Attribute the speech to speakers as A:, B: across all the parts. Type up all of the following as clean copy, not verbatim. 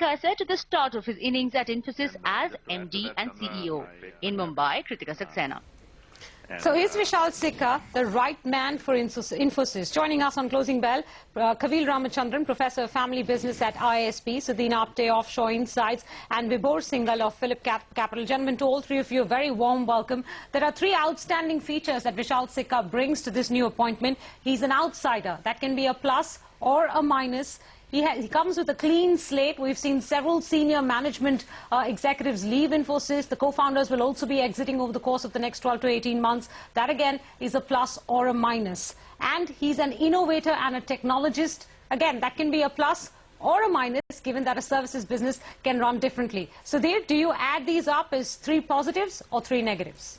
A: Sikka said to the start of his innings at Infosys as MD and CEO. In Mumbai, Kritika Saxena.
B: So is Vishal Sikka the right man for Infosys? Joining us on Closing Bell, Kavil Ramachandran, Professor of Family Business at ISP, Sudin Apte, Offshore Insights, and Vibhor Singhal of Phillip Capital. Gentlemen, to all three of you, a very warm welcome. There are three outstanding features that Vishal Sikka brings to this new appointment. He's an outsider. That can be a plus or a minus. He comes with a clean slate. We've seen several senior management executives leave Infosys. The co-founders will also be exiting over the course of the next 12 to 18 months. That again is a plus or a minus. And he's an innovator and a technologist. Again, that can be a plus or a minus, given that a services business can run differently. So there, do you add these up as three positives or three negatives?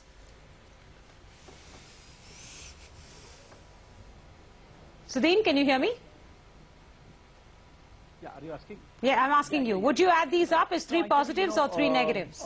B: Sudin, can you hear me?
C: Yeah, are you asking?
B: Yeah, I'm asking you. Would you add these up as three positives or three negatives?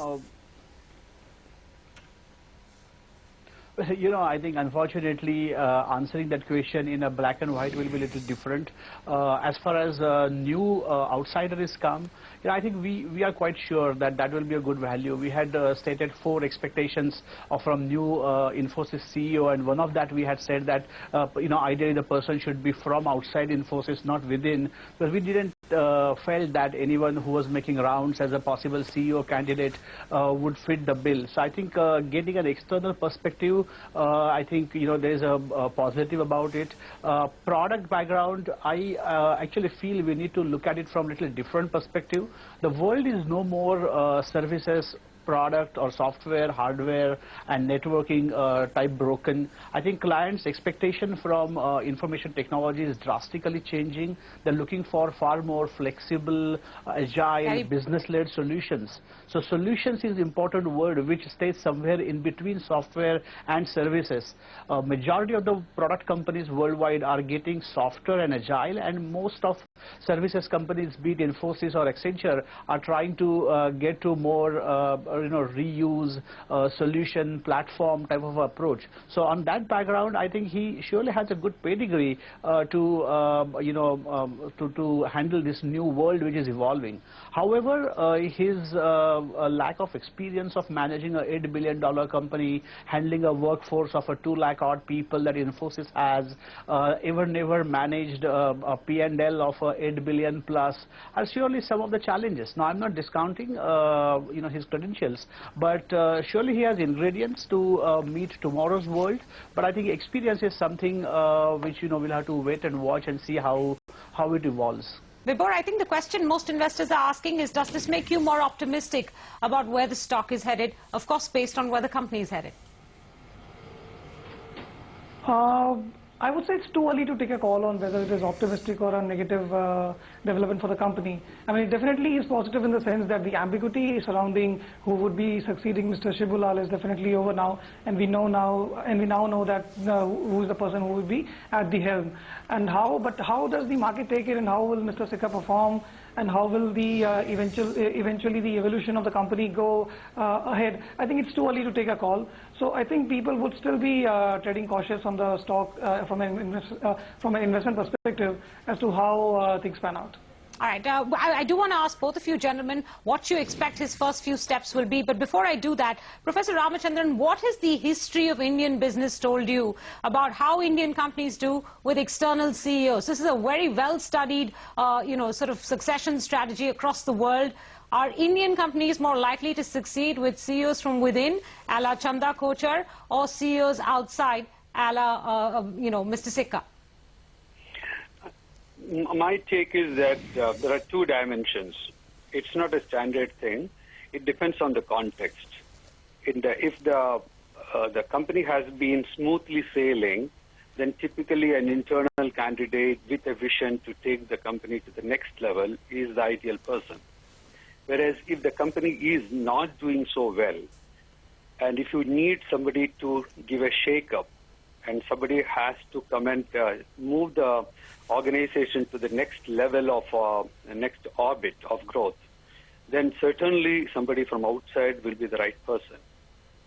C: I think unfortunately answering that question in a black and white will be a little different. As far as new outsiders come, I think we are quite sure that that will be a good value. We had stated 4 expectations from new Infosys CEO, and one of that we had said that ideally the person should be from outside Infosys, not within, because we didn't felt that anyone who was making rounds as a possible CEO candidate would fit the bill. So I think getting an external perspective, I think there is a positive about it. Product background, I actually feel we need to look at it from a little different perspective. The world is no more services, product or software, hardware and networking type broken. I think clients' expectation from information technology is drastically changing. They're looking for far more flexible, agile, business-led solutions. So solutions is an important word which stays somewhere in between software and services. Majority of the product companies worldwide are getting softer and agile, and most of services companies, be it Infosys or Accenture, are trying to get to more reuse, solution, platform type of approach. So on that background, I think he surely has a good pedigree to handle this new world which is evolving. However, his lack of experience of managing a $8 billion company, handling a workforce of a 2 lakh odd people that Infosys has, never managed a P&L of 8 billion plus, are surely some of the challenges. Now, I'm not discounting his credentials, but surely he has ingredients to meet tomorrow's world. But I think experience is something which we'll have to wait and watch and see how it evolves.
B: Vibhor, I think the question most investors are asking is, does this make you more optimistic about where the stock is headed? Of course, based on where the company is headed.
D: I would say it's too early to take a call on whether it is optimistic or a negative development for the company. I mean, it definitely is positive in the sense that the ambiguity surrounding who would be succeeding Mr. Shibulal is definitely over now, and we now know that who is the person who will be at the helm. And but how does the market take it, and how will Mr. Sikka perform, and how will the eventually the evolution of the company go ahead? I think it's too early to take a call. So I think people would still be treading cautious on the stock from an investment perspective as to how things pan out.
B: All right. I do want to ask both of you gentlemen what you expect his first few steps will be. But before I do that, Professor Ramachandran, what has the history of Indian business told you about how Indian companies do with external CEOs? This is a very well-studied, sort of succession strategy across the world. Are Indian companies more likely to succeed with CEOs from within, a la Chanda Kochar, or CEOs outside, a la, Mr. Sikka?
E: My take is that there are 2 dimensions. It's not a standard thing. It depends on the context. If the company has been smoothly sailing, then typically an internal candidate with a vision to take the company to the next level is the ideal person. Whereas if the company is not doing so well, and if you need somebody to give a shake-up, and somebody has to come and move the organization to the next level of next orbit of growth, then certainly somebody from outside will be the right person.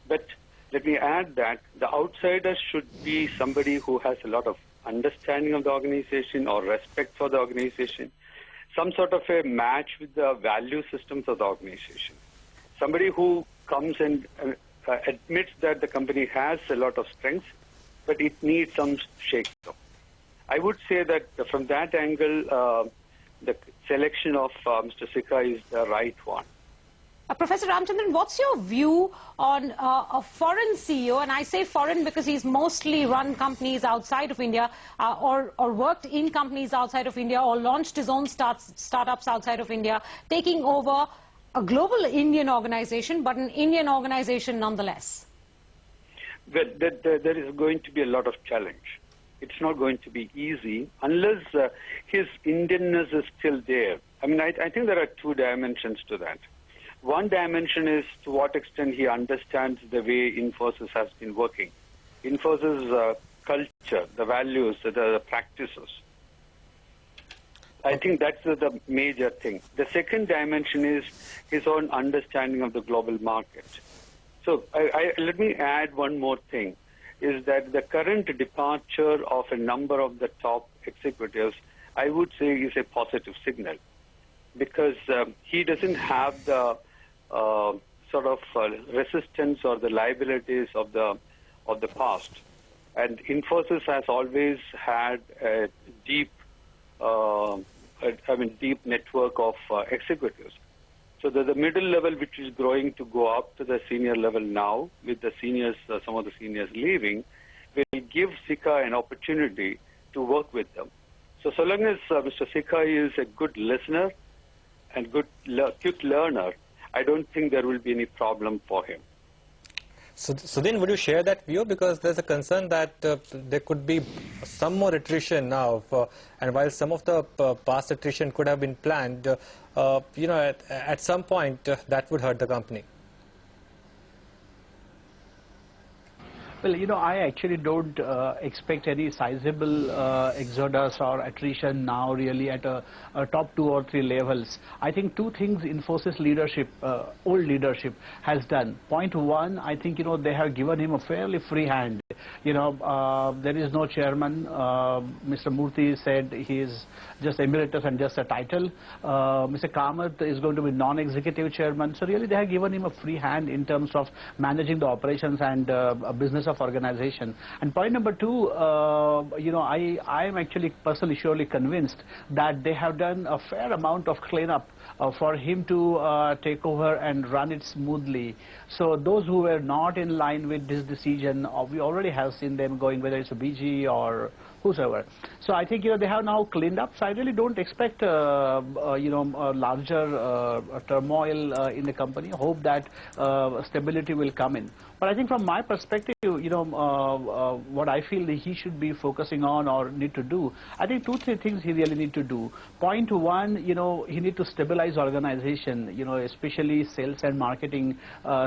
E: But let me add that the outsider should be somebody who has a lot of understanding of the organization or respect for the organization, some sort of a match with the value systems of the organization. Somebody who comes and admits that the company has a lot of strengths, but it needs some shake-up. I would say that from that angle, the selection of Mr. Sikka is the right one.
B: Professor Ramachandran, what's your view on a foreign CEO? And I say foreign because he's mostly run companies outside of India or worked in companies outside of India or launched his own startups outside of India, taking over a global Indian organization, but an Indian organization nonetheless.
E: Well, there is going to be a lot of challenge. It's not going to be easy unless his Indianness is still there. I mean, I think there are two dimensions to that. One dimension is to what extent he understands the way Infosys has been working. Infosys' culture, the values, the practices. I think that's the major thing. The second dimension is his own understanding of the global market. So let me add one more thing, is that the current departure of a number of the top executives, I would say, is a positive signal, because he doesn't have the sort of resistance or the liabilities of the past. And Infosys has always had a deep, deep network of executives. So the middle level, which is growing to go up to the senior level now, with the seniors, some of the seniors leaving, will give Sikka an opportunity to work with them. So long as Mr. Sikka is a good listener and quick learner, I don't think there will be any problem for him.
F: So, Sudin, would you share that view? Because there's a concern that there could be some more attrition now, and while some of the past attrition could have been planned, at some point that would hurt the company.
C: Well, I actually don't expect any sizable exodus or attrition now really at a top 2 or 3 levels. I think two things Infosys leadership, old leadership, has done. Point one, I think, they have given him a fairly free hand. There is no chairman. Mr. Murthy said he is just emeritus and just a title. Mr. Kamath is going to be non-executive chairman. So really they have given him a free hand in terms of managing the operations and business of organization. And point number two, I am actually personally surely convinced that they have done a fair amount of cleanup for him to take over and run it smoothly. So those who were not in line with this decision, we already have seen them going, whether it's a BG or whosoever. So I think they have now cleaned up. So I really don't expect a larger turmoil in the company. Hope that stability will come in. But I think from my perspective, what I feel that he should be focusing on or need to do, I think 2-3 things he really need to do. Point one, he need to stabilize organization, especially sales and marketing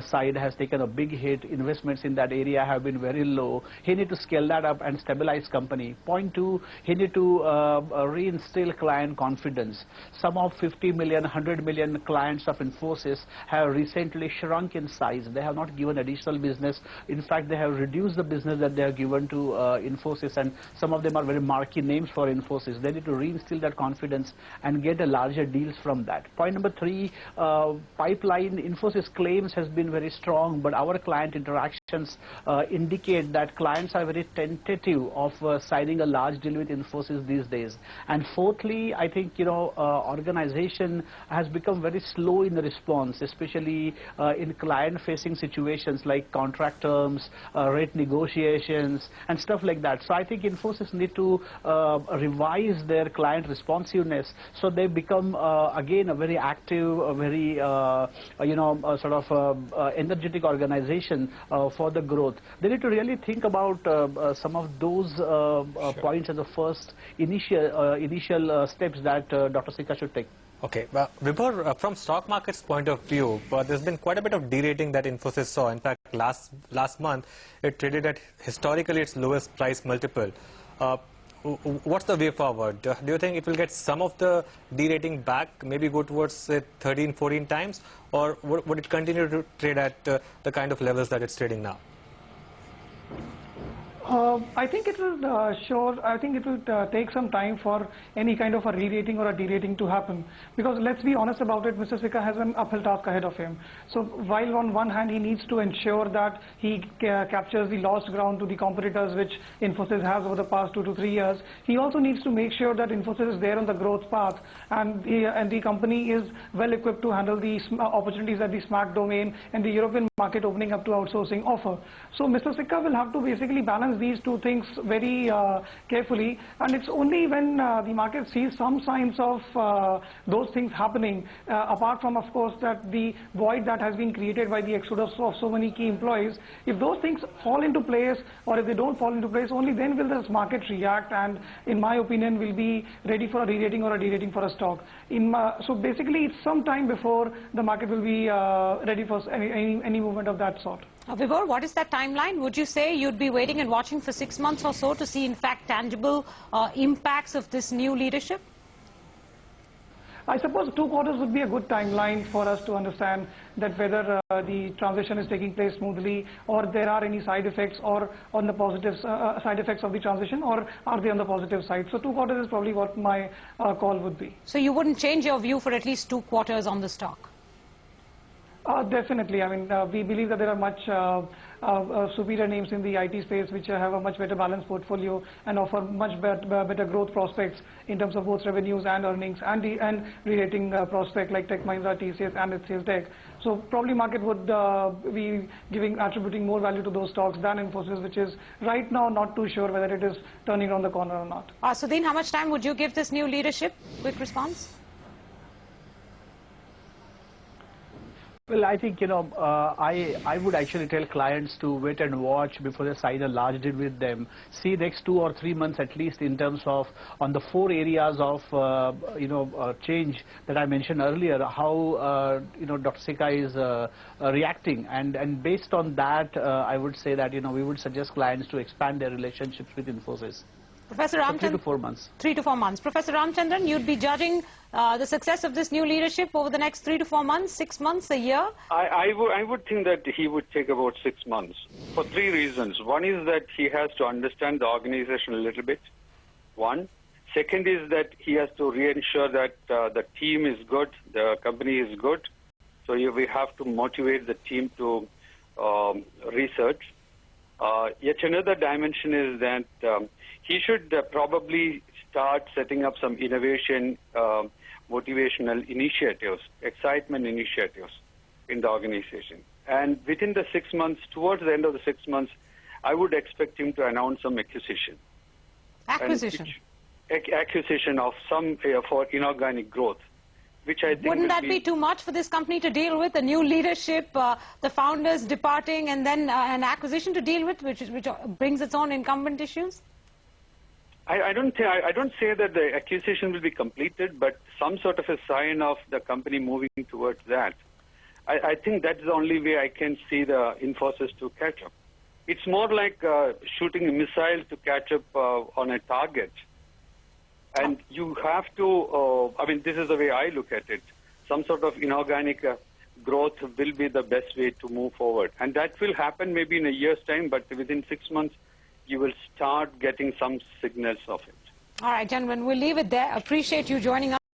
C: side has taken a big hit. Investments in that area have been very low. He need to scale that up and stabilize company. Point two, he need to reinstill client confidence. Some of 50 million, 100 million clients of Infosys have recently shrunk in size. They have not given additional business. In fact, they have reduced the business that they have given to Infosys, and some of them are very marquee names for Infosys. They need to reinstill that confidence and get a larger deals from that. Point number three, pipeline. Infosys claims has been very strong, but our client interactions indicate that clients are very tentative of signing a large deal with Infosys these days. And fourthly, I think organization has become very slow in the response, especially in client-facing situations like contract terms, rate negotiations, and stuff like that. So I think Infosys need to revise their client responsiveness so they become again a very active, a very energetic organization for the growth. They need to really think about some of those points as the first initial steps that Dr. Sikka should take.
F: Okay, well, Vibhor, from stock market's point of view, there's been quite a bit of derating that Infosys saw. In fact, last month, it traded at historically its lowest price multiple. What's the way forward? Do you think it will get some of the derating back, maybe go towards say 13, 14 times, or would it continue to trade at the kind of levels that it's trading now?
D: I think it will I think it will take some time for any kind of a re-rating or a de-rating to happen. Because let's be honest about it, Mr. Sikka has an uphill task ahead of him. So while on one hand he needs to ensure that he captures the lost ground to the competitors which Infosys has over the past 2 to 3 years, he also needs to make sure that Infosys is there on the growth path and the company is well equipped to handle the opportunities at the smart domain and the European market opening up to outsourcing offer. So Mr. Sikka will have to basically balance these two things very carefully, and it's only when the market sees some signs of those things happening, apart from of course that the void that has been created by the exodus of so many key employees, if those things fall into place or if they don't fall into place, only then will this market react and in my opinion will be ready for a re-rating or a de-rating for a stock. So basically it's some time before the market will be ready for any movement of that sort.
B: Vibhor, what is that timeline? Would you say you'd be waiting and watching for 6 months or so to see in fact tangible impacts of this new leadership?
D: I suppose 2 quarters would be a good timeline for us to understand that whether the transition is taking place smoothly or there are any side effects or on the positive side effects of the transition, or are they on the positive side. So 2 quarters is probably what my call would be.
B: So you wouldn't change your view for at least 2 quarters on the stock?
D: Definitely. I mean, we believe that there are much superior names in the IT space which have a much better balanced portfolio and offer much better growth prospects in terms of both revenues and earnings and re-rating prospect like Tech Mahindra, TCS and HCL Tech. So probably market would be attributing more value to those stocks than Infosys, which is right now not too sure whether it is turning around the corner or not.
B: Sudin, how much time would you give this new leadership? Quick response.
C: Well, I think, I would actually tell clients to wait and watch before they sign a large deal with them. See next 2 or 3 months at least in terms of on the 4 areas of, change that I mentioned earlier, how, Dr. Sikka is reacting. And based on that, I would say that, we would suggest clients to expand their relationships with Infosys.
B: Professor Ramachandran,
C: 3 to 4 months.
B: 3 to 4 months. Professor Ramachandran, you'd be judging the success of this new leadership over the next 3 to 4 months, 6 months, a year?
E: I would think that he would take about 6 months for 3 reasons. One is that he has to understand the organization a little bit. One. Second is that he has to reassure that the team is good, the company is good. So we have to motivate the team to research. Yet another dimension is that he should probably start setting up some innovation, motivational initiatives, excitement initiatives in the organization. And within the 6 months, towards the end of the 6 months, I would expect him to announce some acquisition.
B: Acquisition?
E: Acquisition of some for inorganic growth, which I think
B: wouldn't that be too much for this company to deal with? The new leadership, the founders departing, and then an acquisition to deal with, which brings its own incumbent issues?
E: I don't say that the acquisition will be completed, but some sort of a sign of the company moving towards that. I think that's the only way I can see the Infosys to catch up. It's more like shooting a missile to catch up on a target. And you have to, this is the way I look at it. Some sort of inorganic growth will be the best way to move forward. And that will happen maybe in a year's time, but within 6 months, you will start getting some signals of it.
B: All right, gentlemen, we'll leave it there. Appreciate you joining us.